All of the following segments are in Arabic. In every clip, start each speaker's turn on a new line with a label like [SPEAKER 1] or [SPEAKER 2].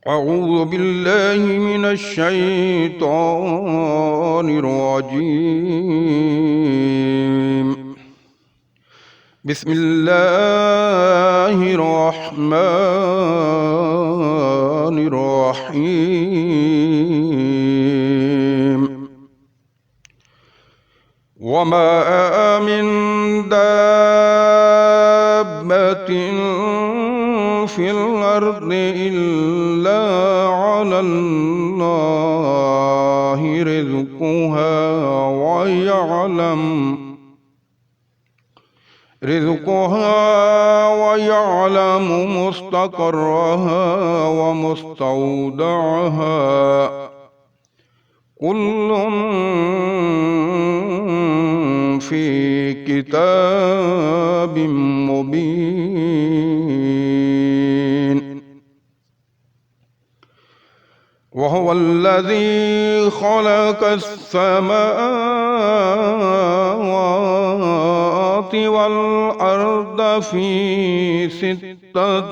[SPEAKER 1] أعوذ بالله من الشيطان الرجيم. بسم الله الرحمن الرحيم. وما من دابة في الأرض إلا على الله رزقها ويعلم مستقرها ومستودعها كل في كتاب مبين. وهو الذي خلق السماوات والأرض في 6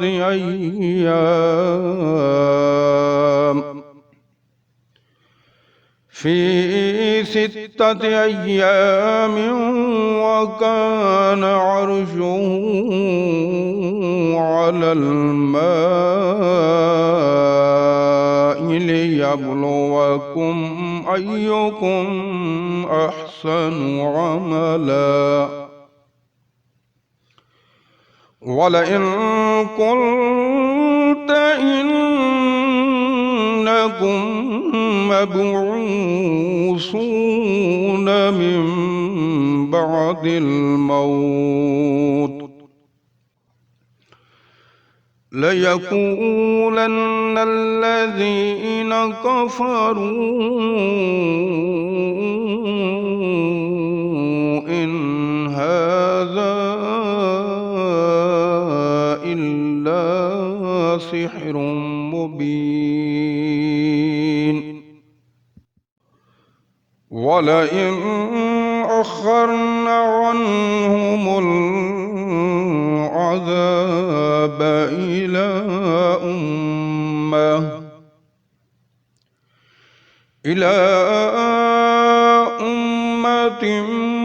[SPEAKER 1] أيام وكان عرشه على الماء ليبلوكم أيكم أحسن عملا. ولئن قلت إنكم مبعوثون من بعد الموت ليقولن الذين كفروا إن هذا إلا سحر مبين. ولئن أخرنا عنهم العذاب إلى أمة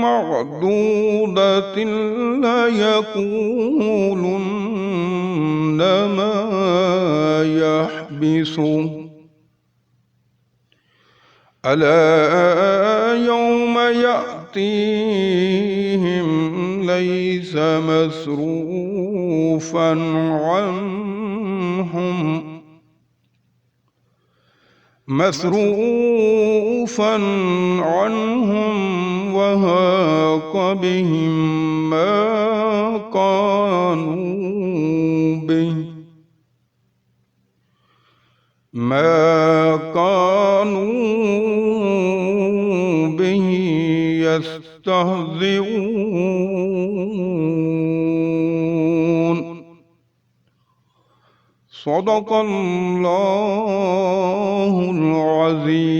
[SPEAKER 1] معدودة ليقولن ما يحبسه ألا يوم يأتيهم ليس مصروفا عنهم وهاق بهم ما كانوا به يستهزئون. صدق الله العظيم.